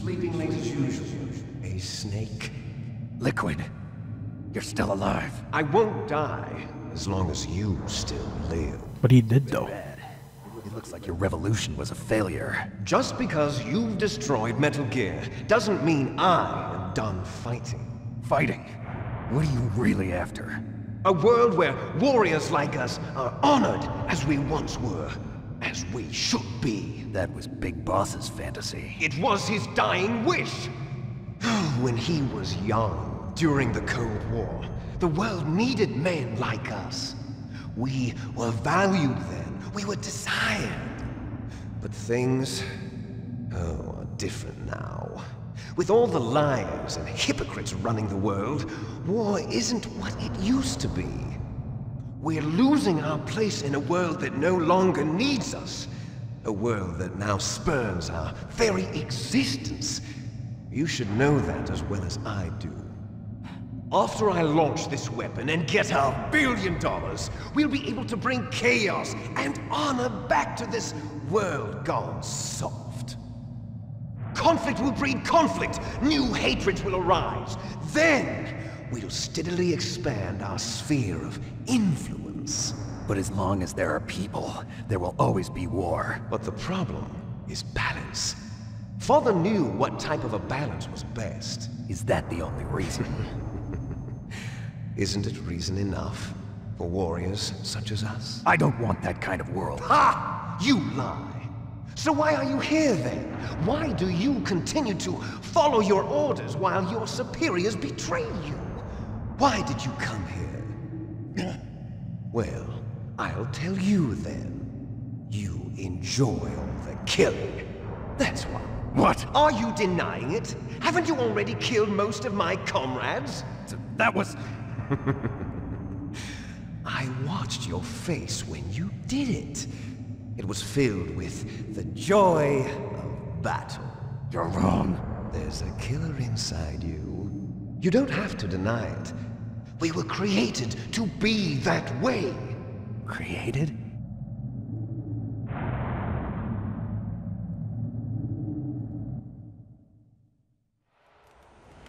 sleeping late as usual. A snake. Liquid, you're still alive. I won't die as long as you still live. But he did, though. It looks like your revolution was a failure. Just because you've destroyed Metal Gear doesn't mean I am done fighting. Fighting? What are you really after? A world where warriors like us are honored as we once were, as we should be. That was Big Boss's fantasy. It was his dying wish. When he was young, during the Cold War, the world needed men like us. We were valued then. We were desired. But things, are different now. With all the liars and hypocrites running the world, war isn't what it used to be. We're losing our place in a world that no longer needs us. A world that now spurns our very existence. You should know that as well as I do. After I launch this weapon and get our $1 billion, we'll be able to bring chaos and honor back to this world gone soft. Conflict will breed conflict. New hatreds will arise. Then, we'll steadily expand our sphere of influence. But as long as there are people, there will always be war. But the problem is balance. Father knew what type of a balance was best. Is that the only reason? Isn't it reason enough for warriors such as us? I don't want that kind of world. Ha! You lie! So why are you here then? Why do you continue to follow your orders while your superiors betray you? Why did you come here? Well, I'll tell you then. You enjoy all the killing. That's why. What? Are you denying it? Haven't you already killed most of my comrades? That was... I watched your face when you did it. It was filled with the joy of battle. You're wrong. There's a killer inside you. You don't have to deny it. We were created to be that way. Created?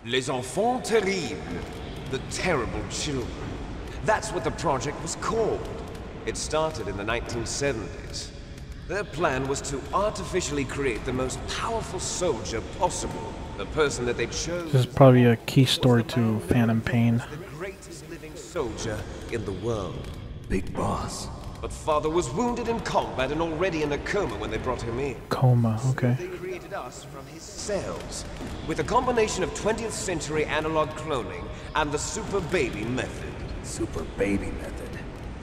Les enfants terribles. The terrible children. That's what the project was called. It started in the 1970s. Their plan was to artificially create the most powerful soldier possible. The person that they chose... This is probably a key story to Phantom Pain. ...the greatest living soldier in the world. Big Boss. But Father was wounded in combat and already in a coma when they brought him in. Coma, okay. They created us from his cells, with a combination of 20th century analog cloning and the super baby method. Super baby method.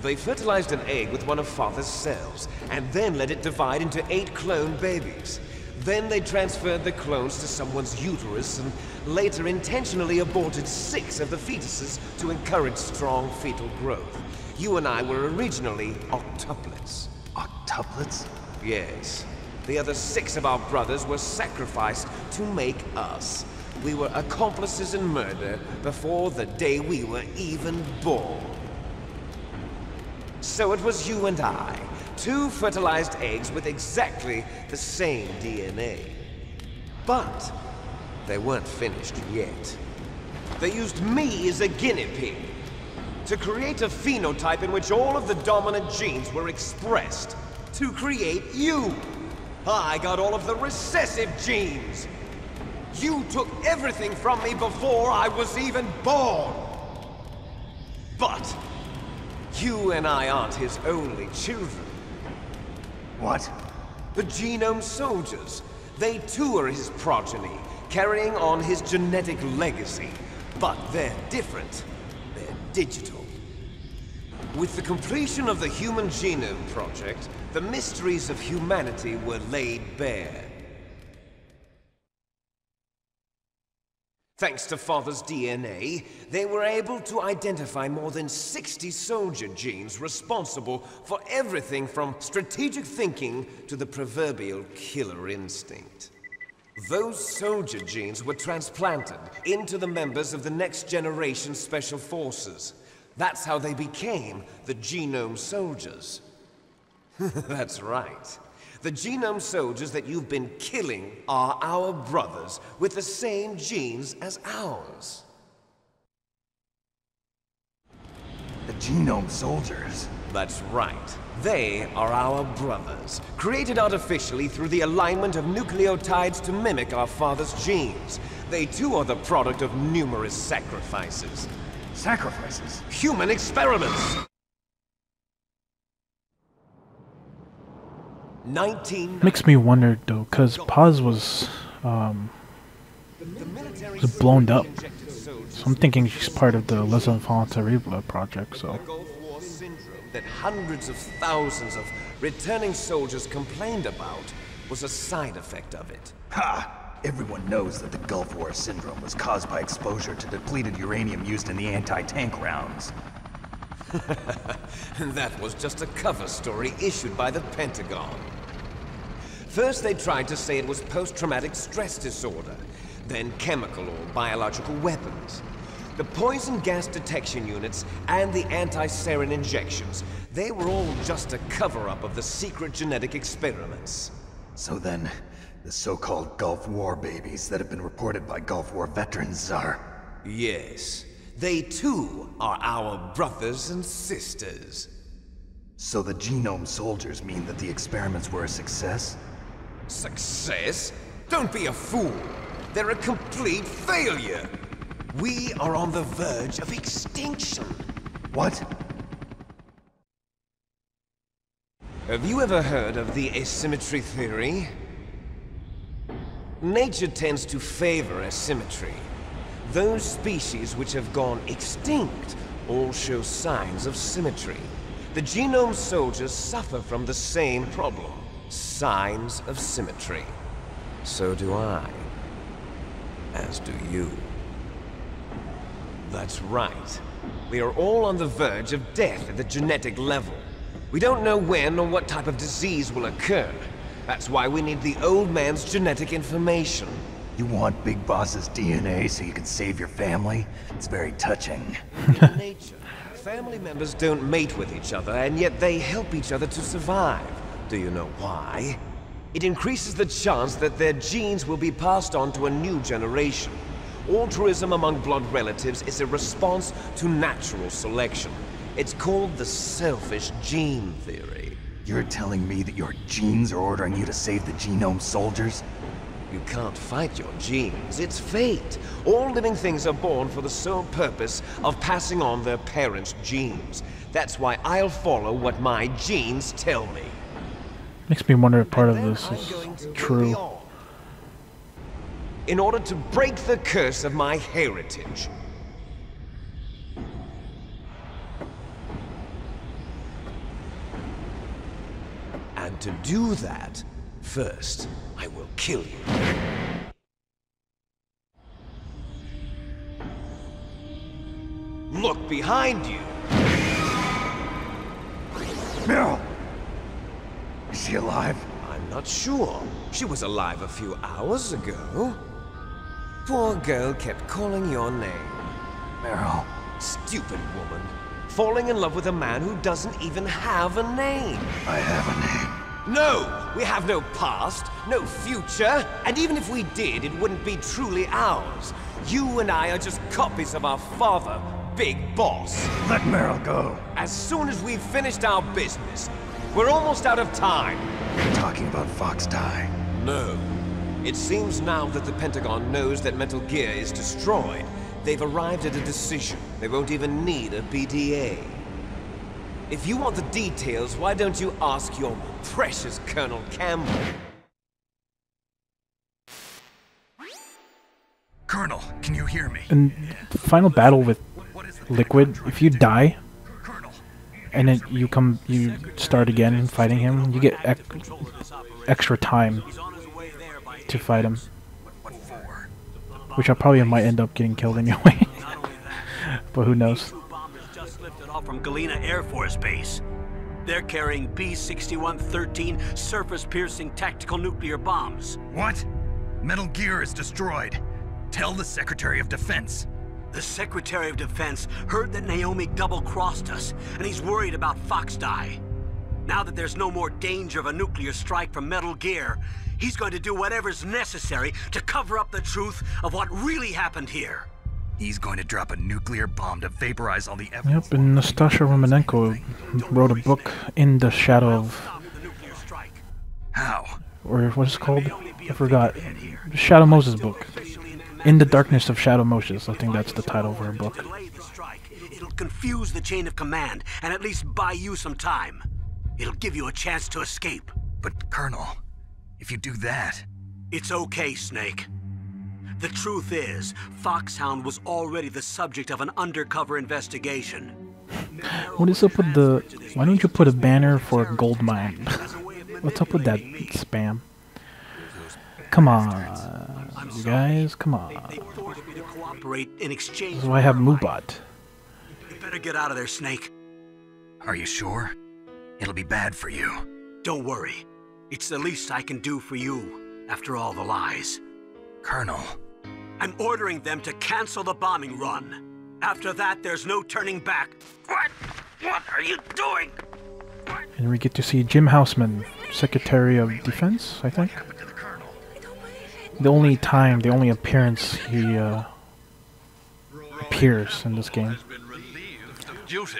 They fertilized an egg with one of Father's cells, and then let it divide into 8 clone babies. Then they transferred the clones to someone's uterus, and later intentionally aborted 6 of the fetuses to encourage strong fetal growth. You and I were originally octuplets. Octuplets? Yes. The other 6 of our brothers were sacrificed to make us. We were accomplices in murder before the day we were even born. So it was you and I, 2 fertilized eggs with exactly the same DNA. But they weren't finished yet. They used me as a guinea pig to create a phenotype in which all of the dominant genes were expressed. To create you. I got all of the recessive genes. You took everything from me before I was even born. But you and I aren't his only children. What? The Genome Soldiers. They too are his progeny, carrying on his genetic legacy. But they're different. They're digital. With the completion of the Human Genome Project, the mysteries of humanity were laid bare. Thanks to Father's DNA, they were able to identify more than 60 soldier genes responsible for everything from strategic thinking to the proverbial killer instinct. Those soldier genes were transplanted into the members of the next generation Special Forces. That's how they became the Genome Soldiers. That's right. The genome soldiers that you've been killing are our brothers with the same genes as ours. The genome soldiers? That's right. They are our brothers, created artificially through the alignment of nucleotides to mimic our father's genes. They too are the product of numerous sacrifices. Sacrifices? Human experiments! 19... Makes me wonder though, cause Paz was blown up. So I'm thinking she's part of the Les Enfants Terribles project, so. The Gulf War syndrome that hundreds of thousands of returning soldiers complained about was a side effect of it. Ha! Everyone knows that the Gulf War syndrome was caused by exposure to depleted uranium used in the anti-tank rounds. That was just a cover story issued by the Pentagon. First they tried to say it was post-traumatic stress disorder, then chemical or biological weapons. The poison gas detection units and the anti-sarin injections, they were all just a cover-up of the secret genetic experiments. So then, the so-called Gulf War babies that have been reported by Gulf War veterans are... Yes, they too are our brothers and sisters. So the genome soldiers mean that the experiments were a success? Success? Don't be a fool! They're a complete failure! We are on the verge of extinction. What? Have you ever heard of the asymmetry theory? Nature tends to favor asymmetry. Those species which have gone extinct all show signs of symmetry. The genome soldiers suffer from the same problem. Signs of symmetry. So do I. As do you. That's right. We are all on the verge of death at the genetic level. We don't know when or what type of disease will occur. That's why we need the old man's genetic information. You want Big Boss's DNA so you can save your family? It's very touching. In nature, family members don't mate with each other, and yet they help each other to survive. Do you know why? It increases the chance that their genes will be passed on to a new generation. Altruism among blood relatives is a response to natural selection. It's called the selfish gene theory. You're telling me that your genes are ordering you to save the genome soldiers? You can't fight your genes. It's fate. All living things are born for the sole purpose of passing on their parents' genes. That's why I'll follow what my genes tell me. Makes me wonder if part of this is true. In order to break the curse of my heritage. And to do that, first, I will kill you. Look behind you! Meryl! Is she alive? I'm not sure. She was alive a few hours ago. Poor girl kept calling your name. Meryl. Stupid woman. Falling in love with a man who doesn't even have a name. I have a name. No! We have no past, no future, and even if we did, it wouldn't be truly ours. You and I are just copies of our father, Big Boss. Let Meryl go. As soon as we've finished our business, we're almost out of time. You're talking about Fox Die. No. It seems now that the Pentagon knows that Metal Gear is destroyed. They've arrived at a decision. They won't even need a BDA. If you want the details, why don't you ask your precious Colonel Campbell? Colonel, can you hear me? In the final battle with Liquid, if you die, and then you start again fighting him, you get extra time to fight him. Which I probably might end up getting killed anyway. But who knows? Just lifted off from Galena Air Force Base. They're carrying B-6113 surface-piercing tactical nuclear bombs. What? Metal Gear is destroyed. Tell the Secretary of Defense. The Secretary of Defense heard that Naomi double-crossed us, and he's worried about Fox Die. Now that there's no more danger of a nuclear strike from Metal Gear, he's going to do whatever's necessary to cover up the truth of what really happened here. He's going to drop a nuclear bomb to vaporize all the evidence. Yep, and Nastasha Romanenko wrote a book, In the Shadow of... How? Or what's it called? I forgot. Shadow Moses book. In the Darkness of Shadow Moses. I think that's the title of her book. It'll confuse the chain of command and at least buy you some time. It'll give you a chance to escape. But, Colonel, if you do that... It's okay, Snake. The truth is, Foxhound was already the subject of an undercover investigation. What is up with the... Why don't you put a banner for a gold mine? What's up with that spam? Come on, you guys, come on. This is why I have Moobot. You better get out of there, Snake. Are you sure? It'll be bad for you. Don't worry. It's the least I can do for you, after all the lies. Colonel... I'm ordering them to cancel the bombing run. After that, there's no turning back. What? What are you doing? What? And we get to see Jim Houseman, Secretary of Defense, I think. The only appearance he appears in this game. Duty.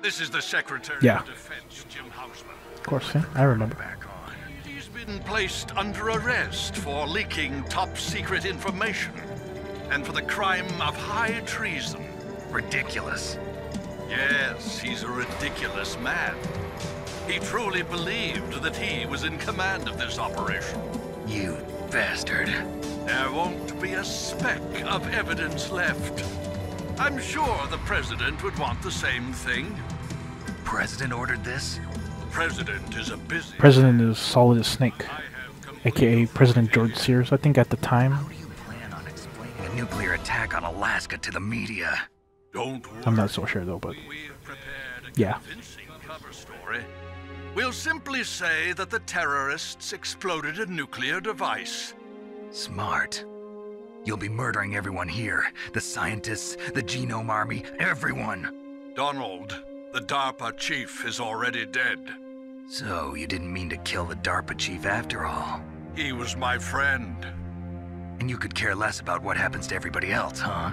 This is the Secretary Yeah. of Defense, Jim Houseman. Of course, yeah, I remember. He's been placed under arrest for leaking top-secret information and for the crime of high treason. Ridiculous. Yes, he's a ridiculous man. He truly believed that he was in command of this operation. You bastard. There won't be a speck of evidence left. I'm sure the President would want the same thing. President ordered this? President is a busy... President is Solid as Snake, aka President George Sears, I think at the time. How do you plan on explaining a nuclear attack on Alaska to the media? Don't worry. I'm not so sure though, but We've prepared a yeah. convincing cover story. We'll simply say that the terrorists exploded a nuclear device. Smart. You'll be murdering everyone here. The scientists, the Genome Army, everyone. Donald, the DARPA chief, is already dead. So, you didn't mean to kill the DARPA chief after all. He was my friend. And you could care less about what happens to everybody else, huh?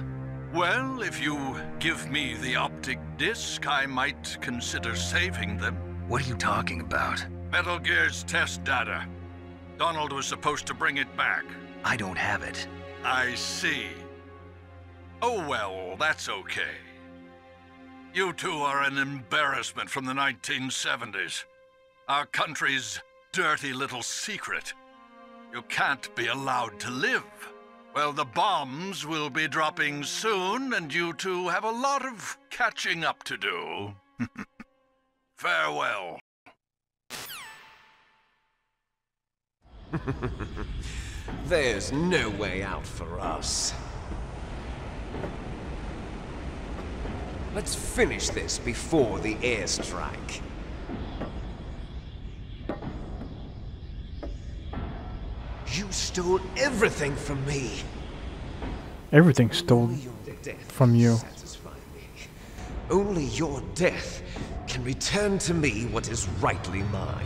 Well, if you give me the optic disc, I might consider saving them. What are you talking about? Metal Gear's test data. Donald was supposed to bring it back. I don't have it. I see. Oh well, that's okay. You two are an embarrassment from the 1970s. Our country's dirty little secret. You can't be allowed to live. Well, the bombs will be dropping soon, and you two have a lot of catching up to do. Farewell. There's no way out for us. Let's finish this before the airstrike. You stole everything from me. Everything stole Only your death from can you. satisfy me. Only your death can return to me what is rightly mine.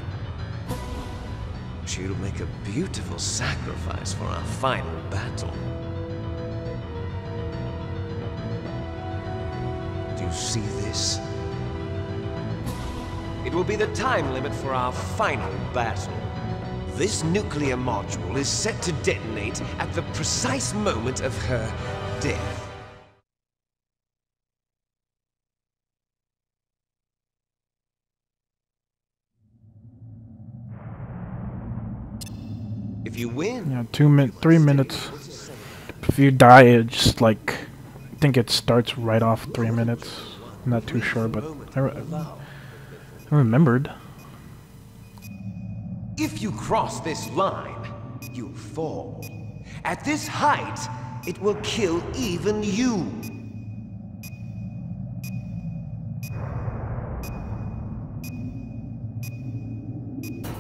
She'll make a beautiful sacrifice for our final battle. Do you see this? It will be the time limit for our final battle. This nuclear module is set to detonate at the precise moment of her death. If you win, Yeah, 3 minutes. If you die, it just like, I think it starts right off 3 minutes. I'm not too sure, but I remembered. if you cross this line, you'll fall. At this height, it will kill even you.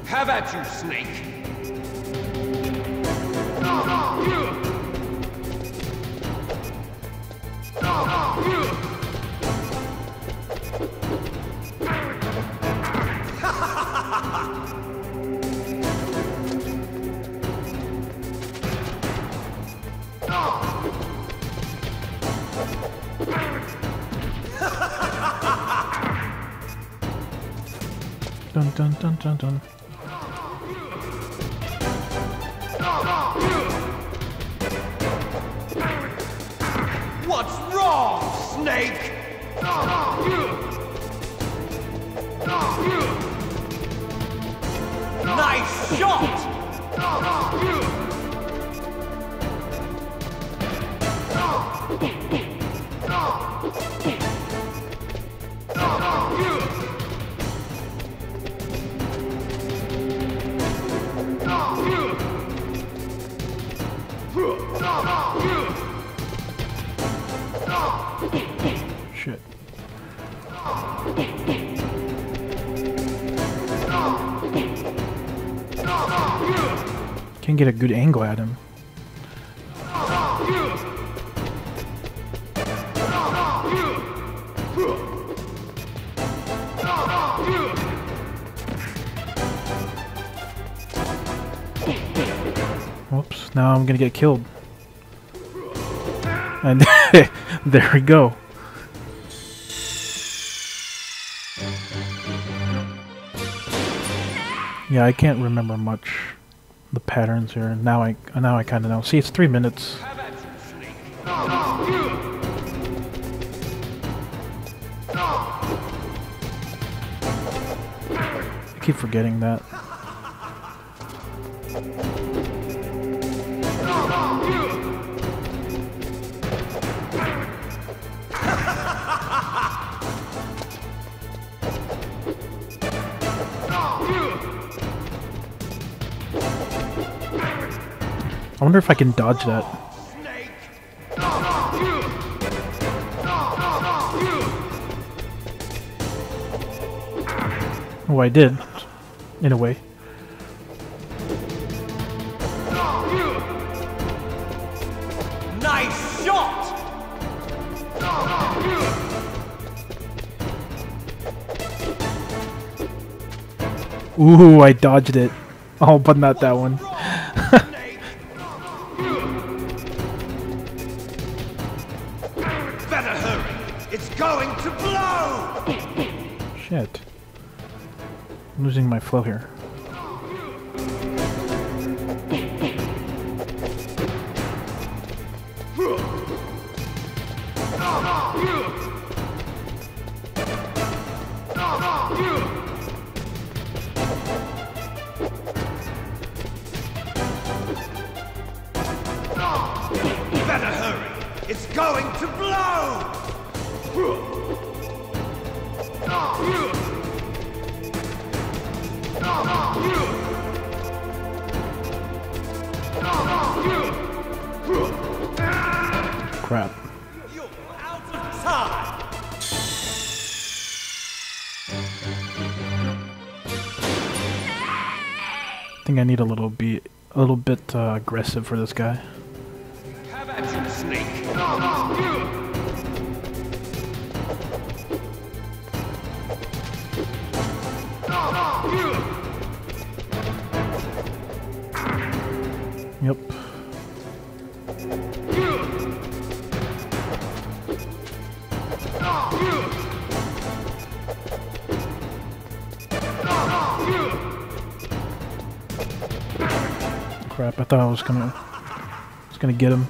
Have at you, Snake! Dun dun dun dun dun. What's wrong, Snake? Nice shot! Shit. Can't get a good angle at him. Whoops, now I'm gonna get killed. And there we go. Yeah, I can't remember much the patterns here. Now I kind of know. See, it's 3 minutes. I keep forgetting that. I wonder if I can dodge that. Oh, I did. In a way. Nice shot! Ooh, I dodged it. Oh, but not that one. Better hurry! It's going to blow! Shit. I'm losing my flow here. Better hurry! It's going to blow! Crap. You're out of time! I think I need a little bit aggressive for this guy. Have at you, Snake! Yep. Crap, I thought I was gonna get him.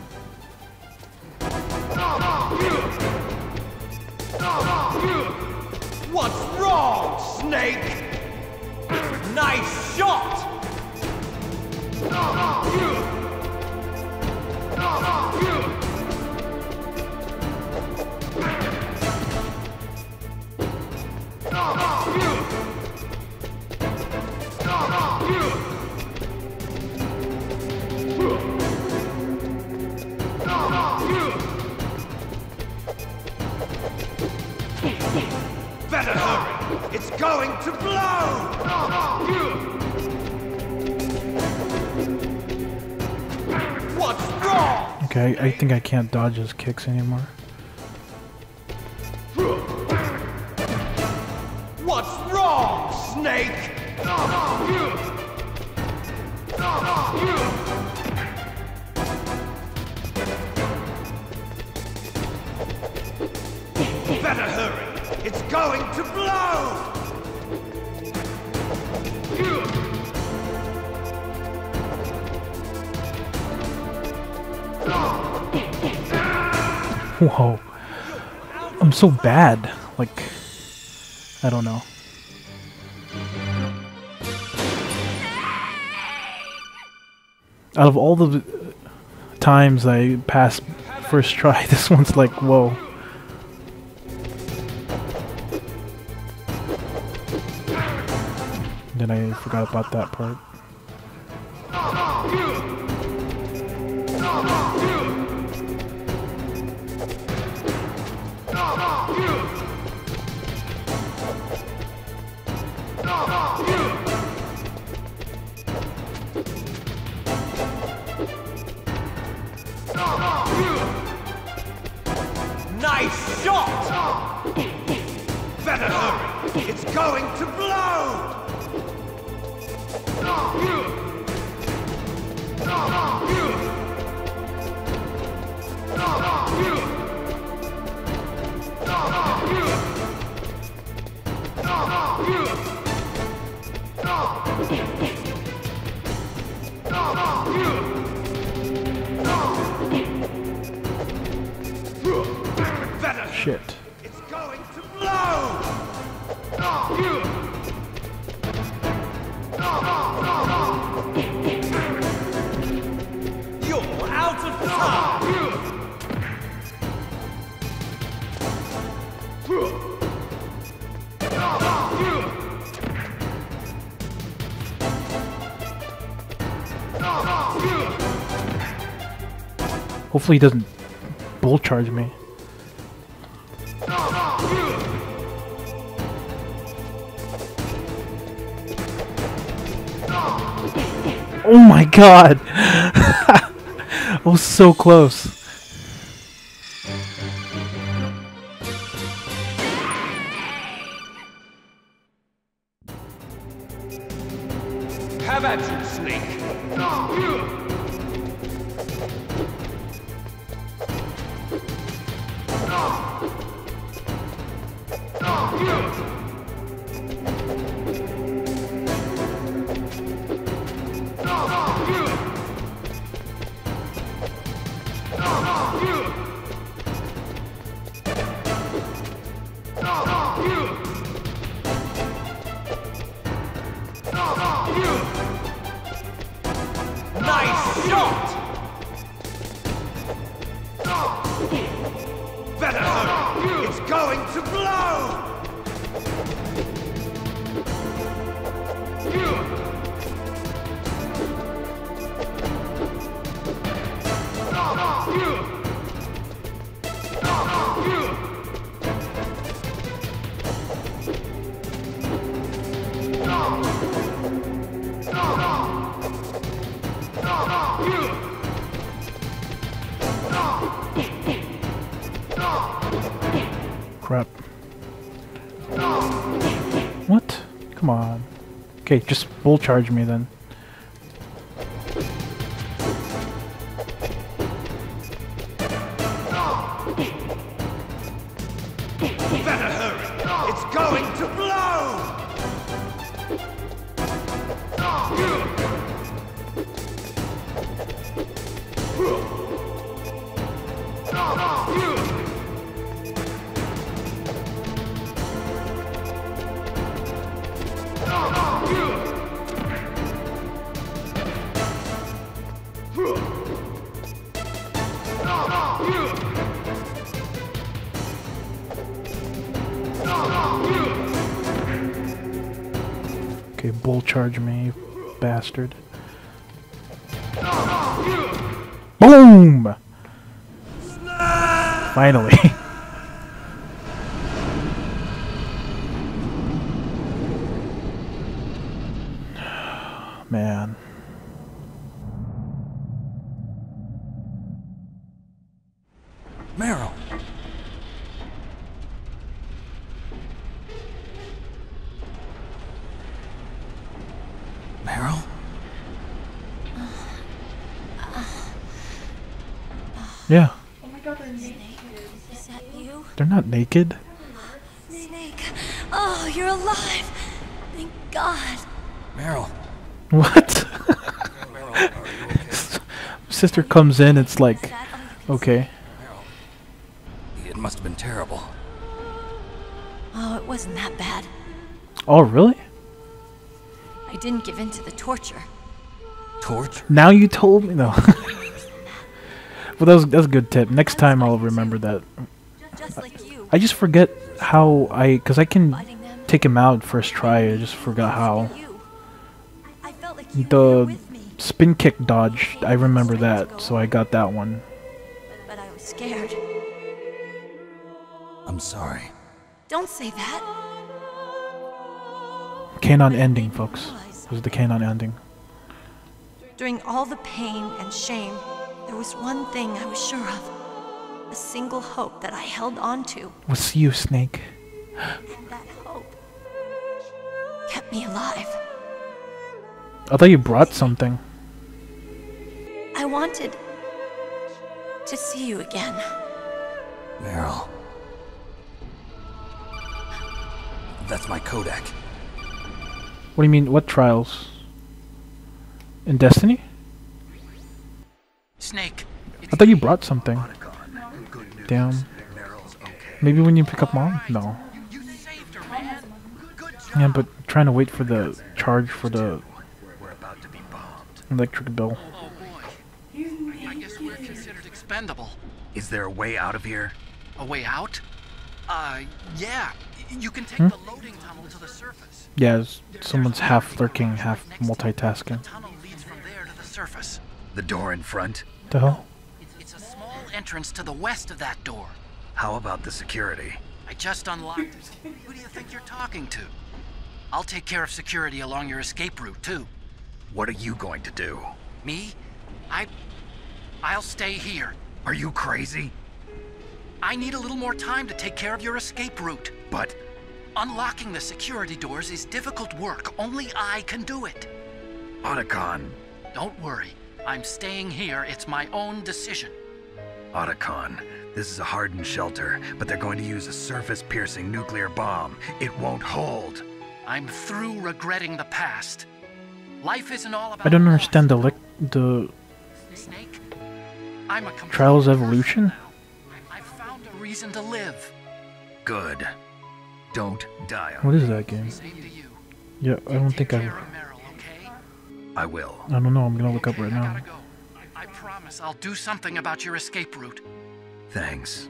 What's wrong, Snake? Nice shot! Better hurry! It's going to blow! What's wrong? Okay, I think I can't dodge his kicks anymore. What's wrong, Snake? Better hurry! It's going to blow! Whoa. I'm so bad. Like, I don't know. Out of all the times I passed first try, this one's like, whoa. Then I forgot about that part. Nice shot! Better hurry! It's going to blow! Shit. It's going to blow! You're out of time! Hopefully he doesn't bull charge me. Oh my god! I was so close. Have at you, Snake! Nice shot! Better hurry! It's going to blow! Crap. What? Come on. Okay, just bull charge me then. Better hurry! It's going to blow! Okay, bull charge me, you bastard. Boom! Finally. Man. Meryl! Meryl? Yeah. Oh my god, they're naked. Is that you? They're not naked. Oh, you're alive! Thank God. Meryl. What? Meryl, are you okay? Sister comes in, it's like, okay. It must have been terrible. Oh, it wasn't that bad. Oh, really? I didn't give in to the torture. Torture? Now you told me? No. Well, that's a good tip. Next time I'll remember that. Just like you. I just forget how because I can Fighting them. take him out first try. I just forgot how. I felt like you were The with me, spin kick dodge, I remember that, so I got that one. but I was scared. I'm sorry. Don't say that. Kanon ending, folks. This is the Kanon ending. During all the pain and shame, there was one thing I was sure of. A single hope that I held on to. We'll see you, Snake. And that hope kept me alive. I thought you brought something. I wanted to see you again. Meryl. That's my Kodak. What do you mean, what trials? In Destiny? Snake. I thought you brought something. Damn. Maybe when you pick up Mom? No. You saved her, man. Good job. Yeah, but trying to wait for the charge for the We're about to be bombed. electric bill. Oh boy. I guess we're considered expendable. Is there a way out of here? A way out? Yeah. You can take the loading tunnel to the surface. Yeah, someone's half lurking, half multitasking. The tunnel leads from there to the surface. The door in front? The hell? It's a small entrance to the west of that door. How about the security? I just unlocked it. Who do you think you're talking to? I'll take care of security along your escape route, too. What are you going to do? Me? I'll stay here. Are you crazy? I need a little more time to take care of your escape route. But unlocking the security doors is difficult work. Only I can do it. Otacon. Don't worry. I'm staying here. It's my own decision. Otacon, this is a hardened shelter, but they're going to use a surface-piercing nuclear bomb. It won't hold. I'm through regretting the past. Life isn't all about I don't understand the Snake, I'm a complete Trials Evolution? I've found a reason to live. Good. Don't die. What is that game? Same to you. Yeah, I don't think Take I... care of Meryl, okay? I will. I don't know, I'm gonna look up right I now. gotta go. I promise I'll do something about your escape route. Thanks.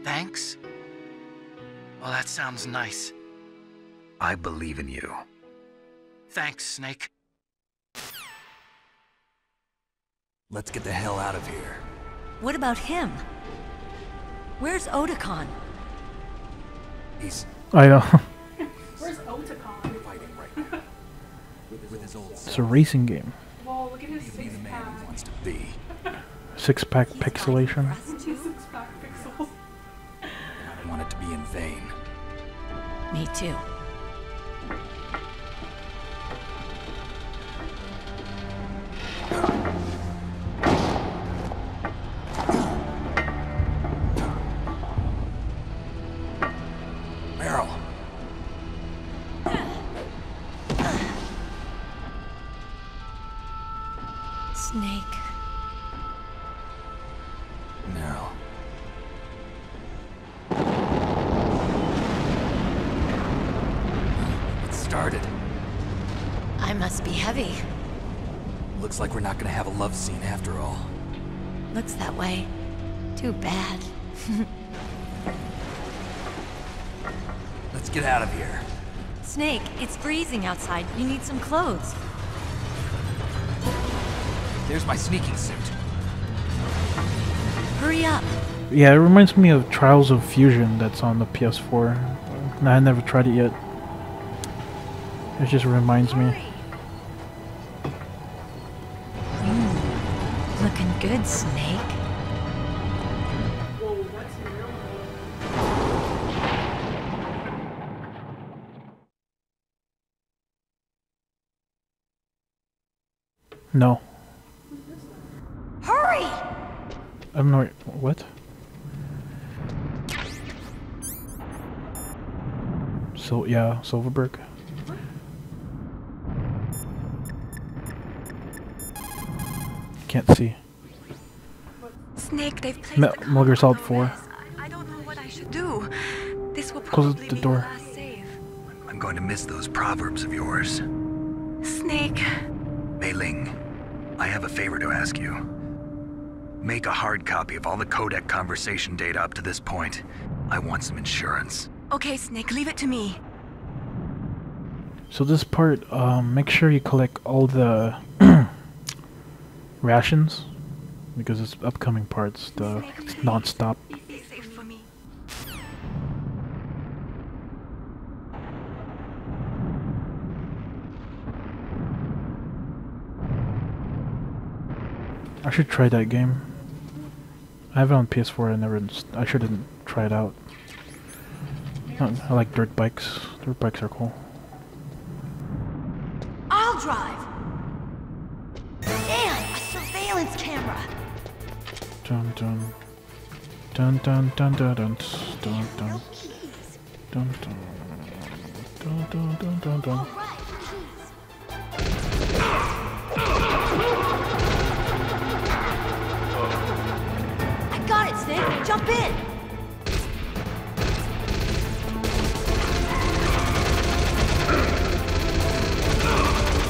Thanks? Well, that sounds nice. I believe in you. Thanks, Snake. Let's get the hell out of here. What about him? Where's Otacon? He's I know. Where's Otacon? fighting right now. With his old It's a racing game. Well, look at his Be the man six-pack. he wants to be. Six-pack pixelation. Six-pack pixels. I don't want it to be in vain. Me too. Meryl. Snake. Meryl. It started. I must be heavy. Looks like we're not gonna have a love scene after all. Looks that way. Too bad. Let's get out of here. Snake, it's freezing outside. You need some clothes. There's my sneaking suit. Hurry up. Yeah, it reminds me of Trials of Fusion that's on the PS4. I never tried it yet. It just reminds me. Looking good, Snake. Whoa, that's real. No. Hurry! I'm not... What? So yeah, Silverberg. Can't see. Snake, they've placed Metal the Gear collar Solid on 4. Rez. I don't know what I should do. This will Close probably the be door. the last save. I'm going to miss those proverbs of yours. Snake. Mei Ling, I have a favor to ask you. Make a hard copy of all the codec conversation data up to this point. I want some insurance. Okay, Snake, leave it to me. So this part, make sure you collect all the rations, because it's upcoming parts, it's non-stop. Be safe for me. I should try that game. I have it on PS4. I shouldn't try it out. I like dirt bikes. Dirt bikes are cool. I'll drive. Damn, a surveillance camera. Dun dun dun dun dun dun dun dun dun No keys. dun dun dun dun dun dun dun. All right, keys. I got it, Snake. Jump in.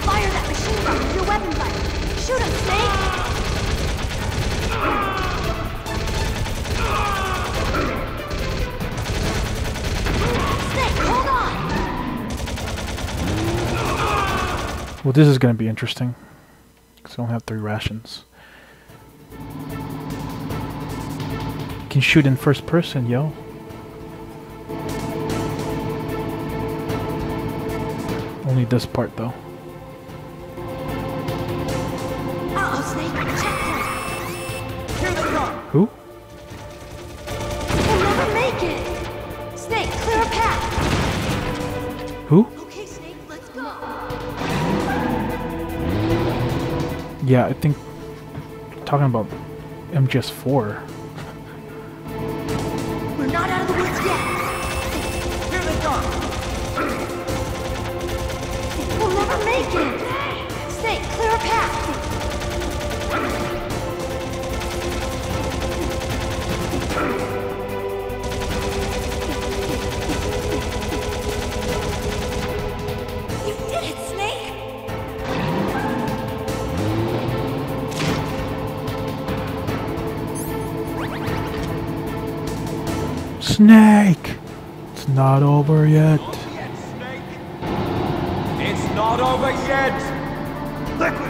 Fire that machine gun with your weapon button. Shoot him, Snake. Snake, hold on. Well, this is gonna be interesting. Because I only have 3 rations. You can shoot in first person, yo. Only this part though. Uh-oh, Snake. Checkpoint. Here they come. Who? We'll never make it. Snake, clear a path. Who? Okay, Snake, let's go. Yeah, I think talking about MGS4. We're not out of the woods yet. Here they come. We'll never make it. Snake, clear a path. You did it, Snake. Snake! It's not over yet. It's not over yet! Liquid!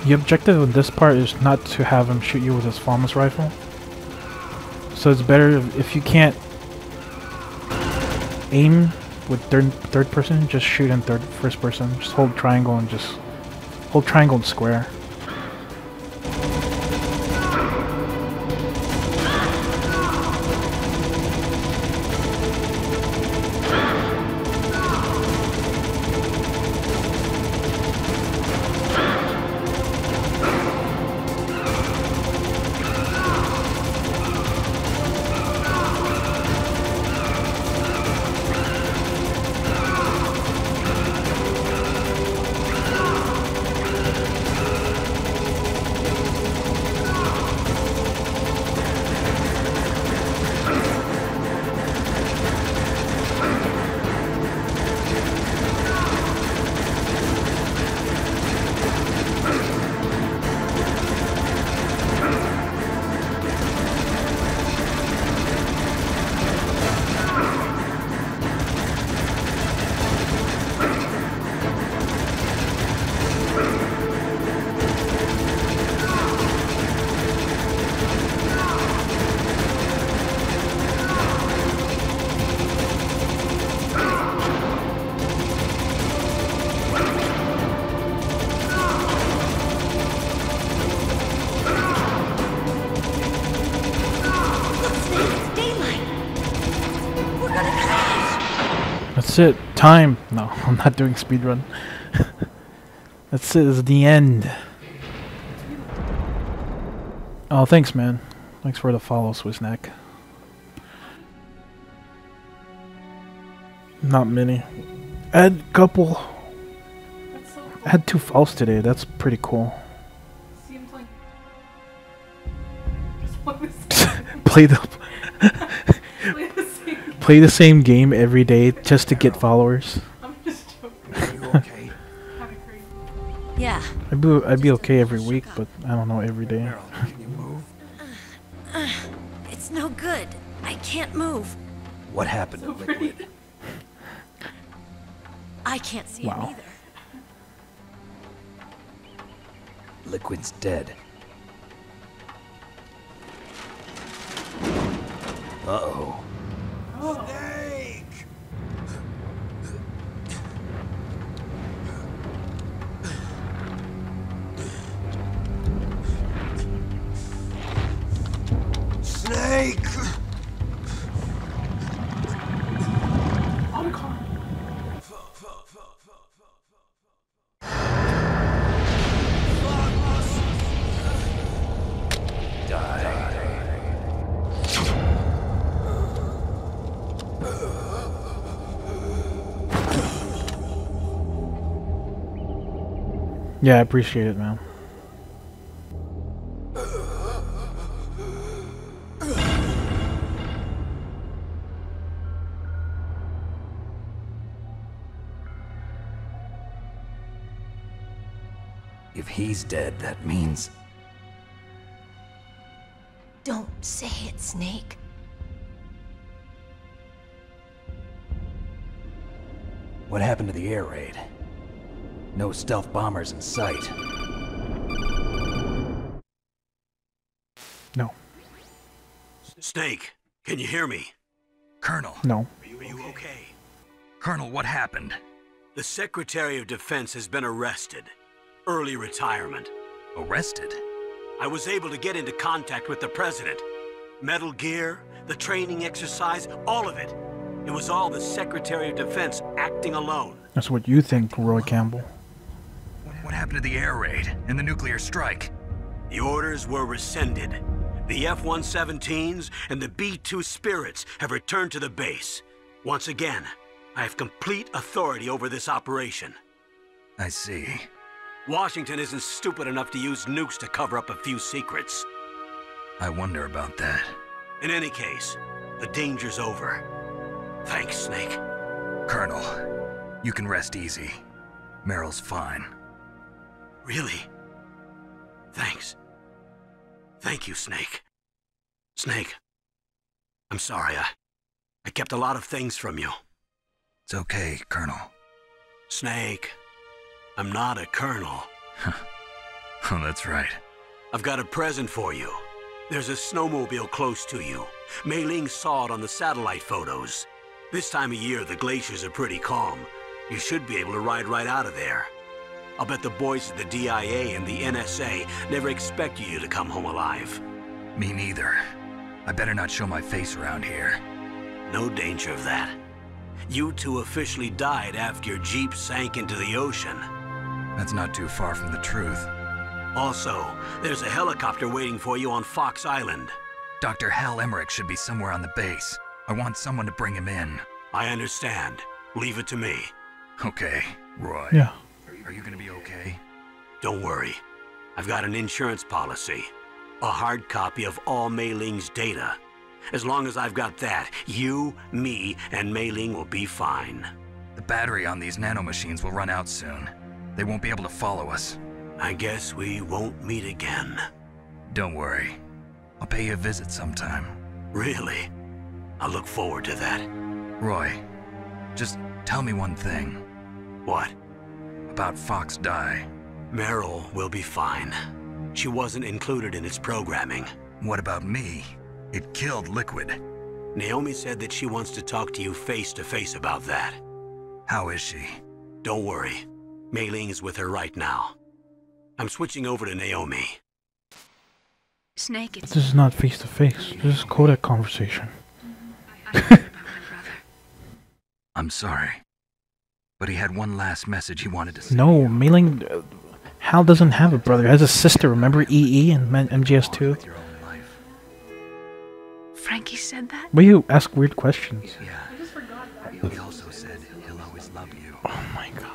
The objective in this part is not to have him shoot you with his FAMAS rifle. So it's better if you can't aim with third person, just shoot in first person. Just hold triangle and hold triangle and square. That's it. Time. No, I'm not doing speedrun. That's it. It's the end. Oh, thanks, man. Thanks for the follow, Swissnack. Not many. I had a couple. That's so cool. I had 2 falls today. That's pretty cool. Seems like just want to Play the play the same. play the same game every day just to get followers. I'm just joking. Are you okay? Kinda crazy. Yeah. I'd be okay every week, but I don't know every day. Meryl, can you move? It's no good. I can't move. What happened So to pretty. Liquid? I can't see Wow. him either. Liquid's dead. Uh-oh. Oh. Snake! Otacon. Yeah, I appreciate it, man. If he's dead, that means... Don't say it, Snake. What happened to the air raid? No stealth bombers in sight. No. Snake, can you hear me? Colonel. No. Are you okay? Colonel, what happened? The Secretary of Defense has been arrested. Early retirement. Arrested? I was able to get into contact with the President. Metal Gear, the training exercise, all of it. It was all the Secretary of Defense acting alone. That's what you think, Roy Campbell. What happened to the air raid and the nuclear strike? The orders were rescinded. The F-117s and the B-2 Spirits have returned to the base. Once again, I have complete authority over this operation. I see. Washington isn't stupid enough to use nukes to cover up a few secrets. I wonder about that. In any case, the danger's over. Thanks, Snake. Colonel, you can rest easy. Meryl's fine. Really? Thanks. Thank you, Snake. Snake, I'm sorry. I kept a lot of things from you. It's okay, Colonel. Snake, I'm not a colonel. Oh, that's right. I've got a present for you. There's a snowmobile close to you. Mei Ling saw it on the satellite photos. This time of year, the glaciers are pretty calm. You should be able to ride right out of there. I'll bet the boys at the DIA and the NSA never expected you to come home alive. Me neither. I better not show my face around here. No danger of that. You two officially died after your Jeep sank into the ocean. That's not too far from the truth. Also, there's a helicopter waiting for you on Fox Island. Dr. Hal Emmerich should be somewhere on the base. I want someone to bring him in. I understand. Leave it to me. Okay, Roy. Yeah. Are you gonna be okay? Don't worry. I've got an insurance policy. A hard copy of all Mei Ling's data. As long as I've got that, you, me, and Mei Ling will be fine. The battery on these nanomachines will run out soon. They won't be able to follow us. I guess we won't meet again. Don't worry. I'll pay you a visit sometime. Really? I look forward to that. Roy, just tell me one thing. What? About Fox Die. Meryl will be fine. She wasn't included in its programming. What about me? It killed Liquid. Naomi said that she wants to talk to you face to face about that. How is she? Don't worry. Mei Ling is with her right now. I'm switching over to Naomi. Snake, it's This is not face to face. This is codec conversation. I heard about my brother. I'm sorry. But he had one last message he wanted to say. No, Mei Ling Hal doesn't have a brother. He has a sister. Remember EE and MGS2? Frankie said that? Why you ask weird questions? Yeah. I just forgot that. He also said he'll always love you. Oh my god.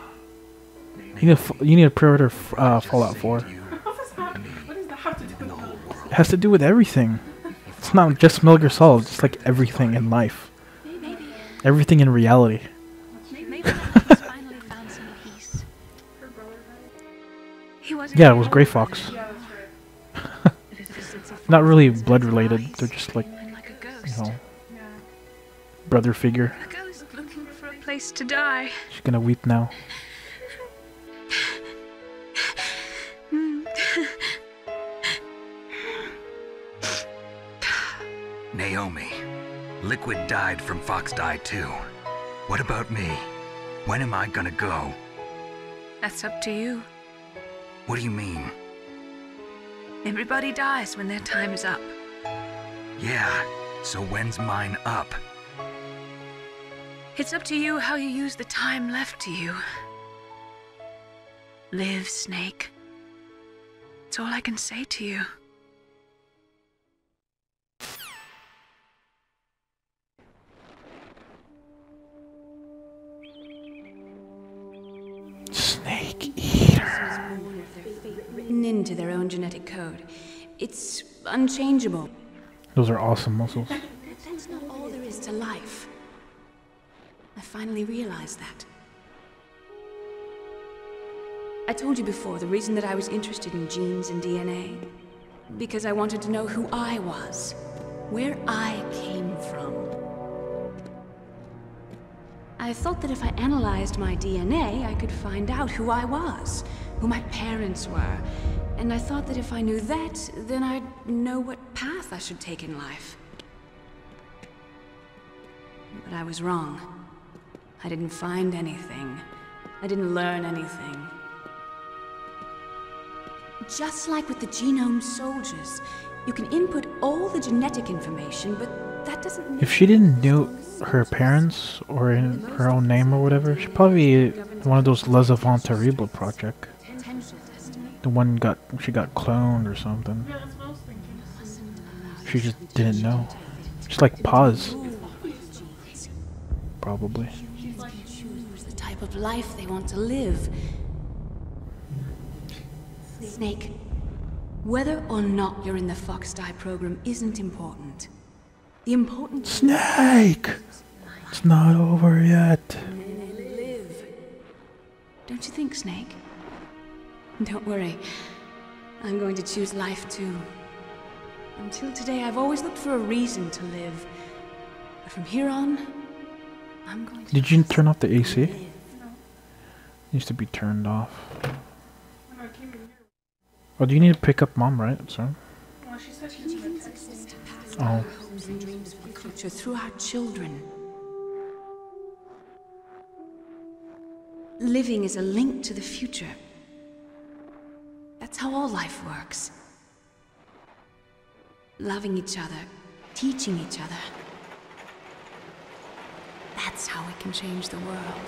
You need a pre-order Fallout 4. What does that have to do with that? It has to do with everything. It's not just Metal Gear Solid. It's like everything in life. Maybe. Everything in reality. Maybe he's finally found some peace. Her brother died? He wasn't. Yeah, it was Grey Fox. Yeah, that's right. Not really blood related. They're just like, Like a you ghost. know, Yeah. brother figure. A ghost looking for a place to die. She's gonna weep now. Naomi, Liquid died from Fox Die too. What about me? When am I gonna go? That's up to you. What do you mean? Everybody dies when their time is up. Yeah, so when's mine up? It's up to you how you use the time left to you. Live, Snake. That's all I can say to you. Snake Eater. Written into their own genetic code. It's unchangeable. Those are awesome muscles. That's not all there is to life. I finally realized that. I told you before the reason that I was interested in genes and DNA. Because I wanted to know who I was. Where I came from. I thought that if I analyzed my DNA, I could find out who I was, who my parents were. And I thought that if I knew that, then I'd know what path I should take in life. But I was wrong. I didn't find anything. I didn't learn anything. Just like with the genome soldiers, you can input all the genetic information, but that doesn't mean... If she didn't know her parents or in her own name or whatever, she'd probably be one of those Les Avant Terrible project. The one she got cloned or something. Yeah, that's what I was thinking. She just didn't know. Just like Paz. Probably. Choose the type of life they want to live. Snake, whether or not you're in the Fox Die program isn't important. The important... Snake! It's not over yet. Live. Don't you think, Snake? Don't worry. I'm going to choose life too. Until today, I've always looked for a reason to live. But from here on, I'm going to... Did you turn off the AC? It needs to be turned off. When I came in here, Oh, do you need to pick up Mom, right? So. well, she said she was gonna text me. Oh. hopes and dreams for the future through our children. Living is a link to the future. That's how all life works. Loving each other, teaching each other. That's how we can change the world.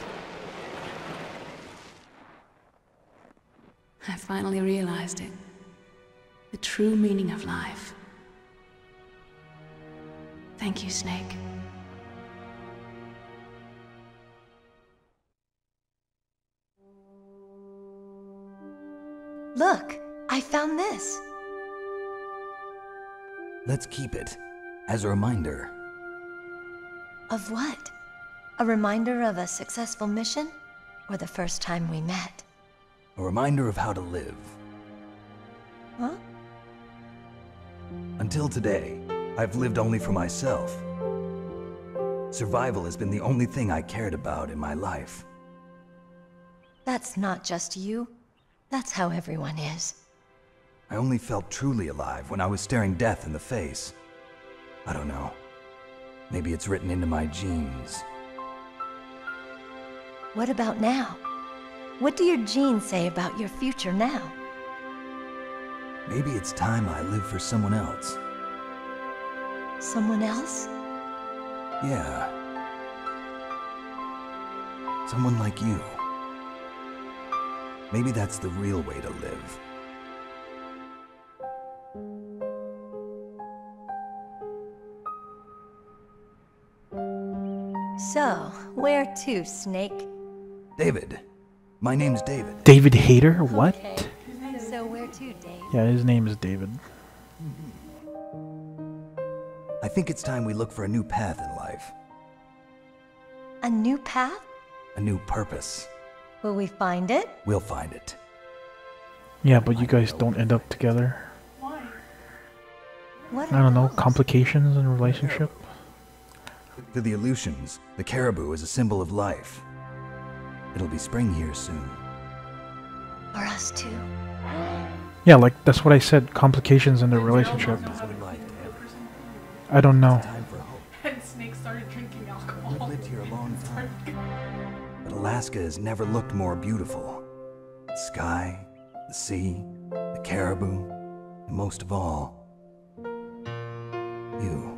I finally realized it. The true meaning of life. Thank you, Snake. Look, I found this. Let's keep it as a reminder. Of what? A reminder of a successful mission? Or the first time we met? A reminder of how to live. Huh? Until today, I've lived only for myself. Survival has been the only thing I cared about in my life. That's not just you. That's how everyone is. I only felt truly alive when I was staring death in the face. I don't know. Maybe it's written into my genes. What about now? What do your genes say about your future now? Maybe it's time I live for someone else. Someone else? Yeah. Someone like you. Maybe that's the real way to live. So, where to, Snake? David. My name's David. David Hayter? What? Okay. So where to, Dave? Yeah, his name is David. I think it's time we look for a new path in life. A new path? A new purpose. Will we find it? We'll find it. Yeah, but you guys don't end up together. Why? What I don't know, complications in a relationship? To the Aleutians, the caribou is a symbol of life. It'll be spring here soon. For us too. Yeah, like, that's what I said, complications in the relationship. I don't know. And Snake started drinking alcohol. We've lived here a long time. But Alaska has never looked more beautiful. The sky, the sea, the caribou, and most of all, you.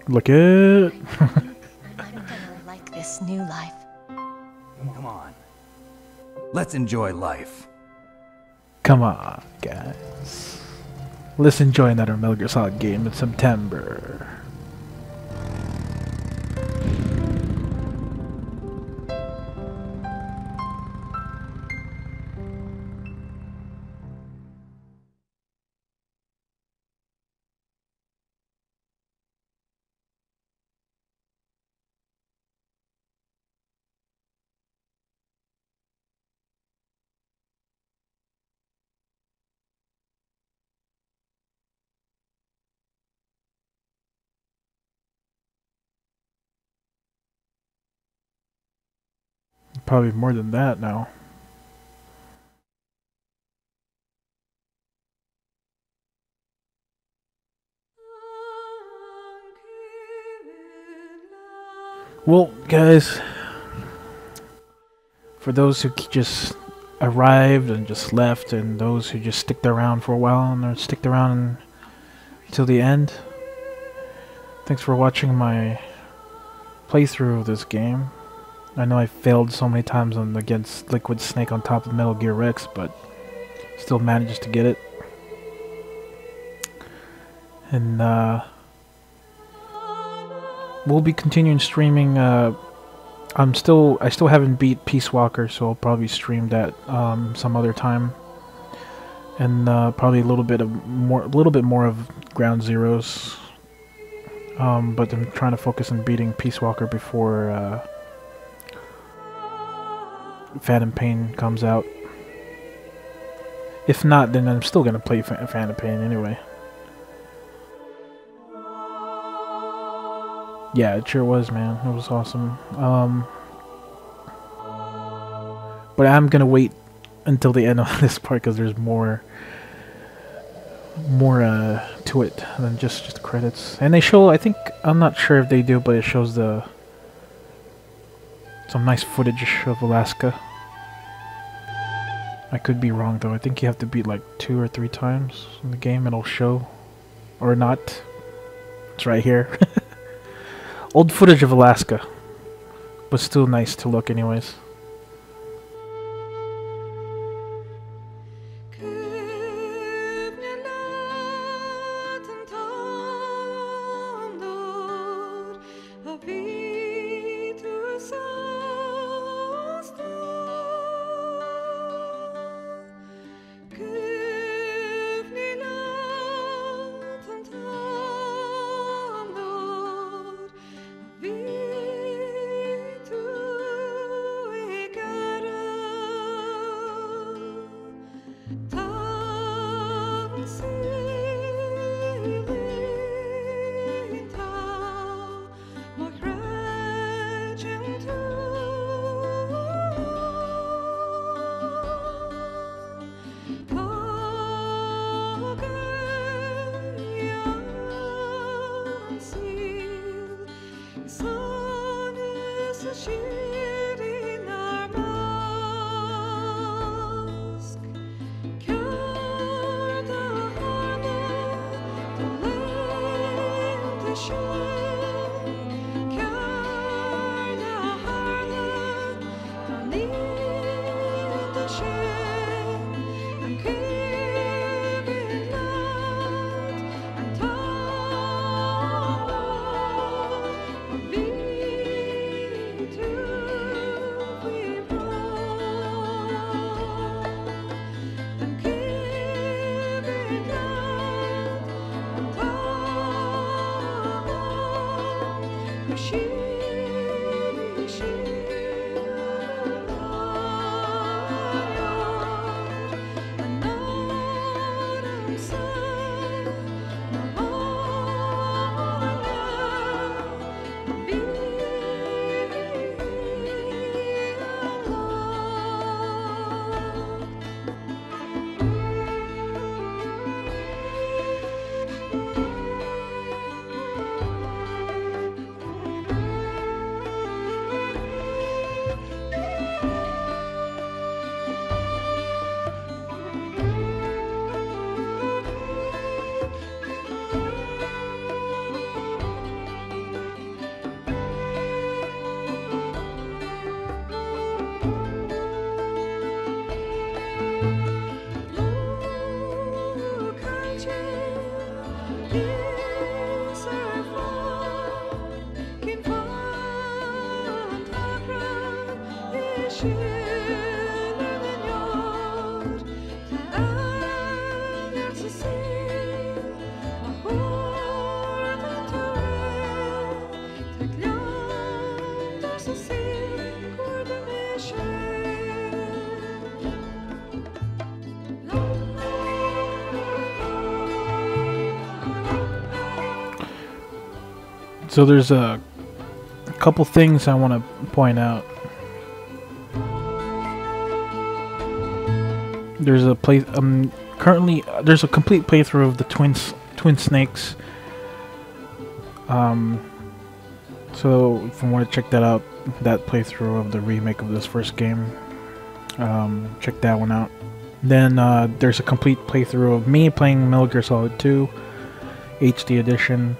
Look it. I'm gonna like this new life. Come on. Let's enjoy life. Come on, guys. Let's enjoy another Metal Gear Solid game in September. Probably more than that now. Well, guys, for those who just arrived and just left, and those who just sticked around for a while and sticked around until the end, thanks for watching my playthrough of this game. I know I failed so many times against Liquid Snake on top of Metal Gear Rex, but still managed to get it. And we'll be continuing streaming. I still haven't beat Peace Walker, so I'll probably stream that some other time. And probably a little bit more of Ground Zeroes. But I'm trying to focus on beating Peace Walker before Phantom Pain comes out. If not, then I'm still gonna play Phantom Pain anyway. Yeah, it sure was, man. It was awesome. But I'm gonna wait until the end of this part because there's more to it than just the credits. And they show, I think, I'm not sure if they do, but it shows some nice footage of Alaska. I could be wrong though. I think you have to beat like 2 or 3 times in the game. It'll show, or not. It's right here. Old footage of Alaska, but still nice to look anyways. So there's a couple things I want to point out. There's a currently there's a complete playthrough of the Twin Snakes. So if you want to check that out, that playthrough of the remake of this first game, check that one out. Then there's a complete playthrough of me playing Metal Gear Solid 2 HD edition.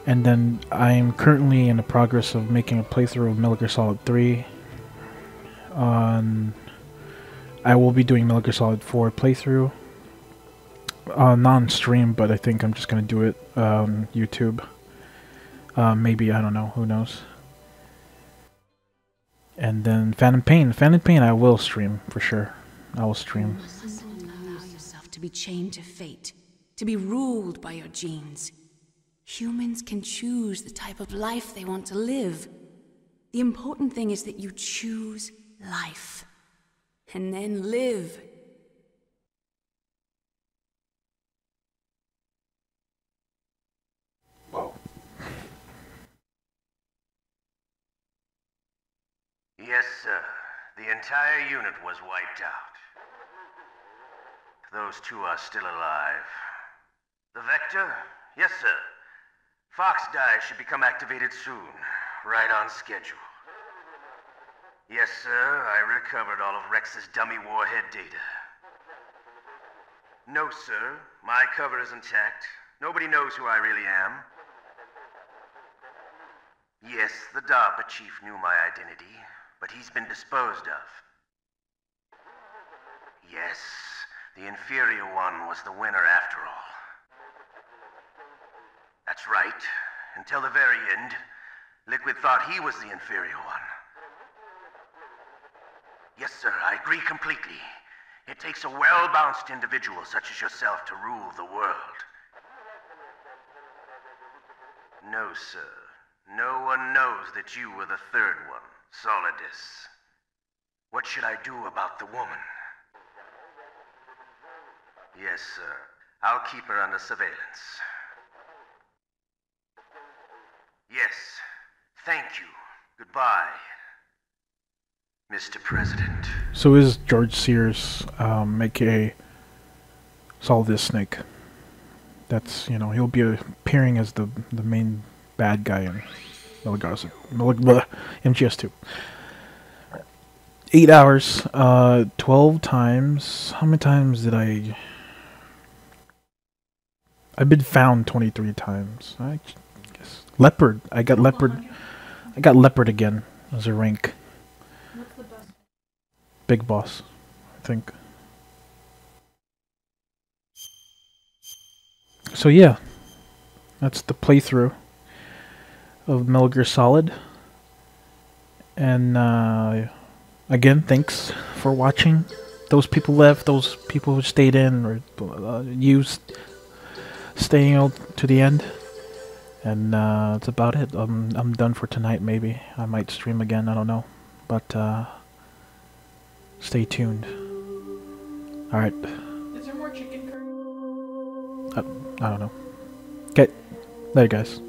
And then I'm currently in the progress of making a playthrough of Metal Gear Solid 3. I will be doing Metal Gear Solid 4 playthrough. Non-stream, but I think I'm just going to do it on YouTube. Maybe, I don't know, who knows. And then Phantom Pain. Phantom Pain I will stream, for sure. I will stream. You mustn't allow yourself to be chained to fate, to be ruled by your genes. Humans can choose the type of life they want to live. The important thing is that you choose life. And then live. Whoa. Yes, sir. The entire unit was wiped out. Those two are still alive. The Vector? Yes, sir. Fox Die should become activated soon, right on schedule. Yes, sir, I recovered all of Rex's dummy warhead data. No, sir, my cover is intact. Nobody knows who I really am. Yes, the DARPA chief knew my identity, but he's been disposed of. Yes, the inferior one was the winner after all. That's right. Until the very end, Liquid thought he was the inferior one. Yes, sir, I agree completely. It takes a well-balanced individual such as yourself to rule the world. No, sir. No one knows that you were the third one, Solidus. What should I do about the woman? Yes, sir. I'll keep her under surveillance. Yes. Thank you. Goodbye, Mr. President. So is George Sears, aka Solidus Snake. That's, you know, he'll be appearing as the main bad guy in MGS2. 8 hours, 12 times. How many times did I... I've been found 23 times. I guess. Leopard. I got Leopard. I got Leopard again as a rank. What's the best? Big Boss, I think. So yeah, that's the playthrough of Metal Gear Solid. And again, thanks for watching. Those people left, those people who stayed in, or staying out to the end. And that's about it. I'm done for tonight. Maybe I might stream again. I don't know, but stay tuned. All right. Is there more chicken curry? I don't know. Okay, later, guys.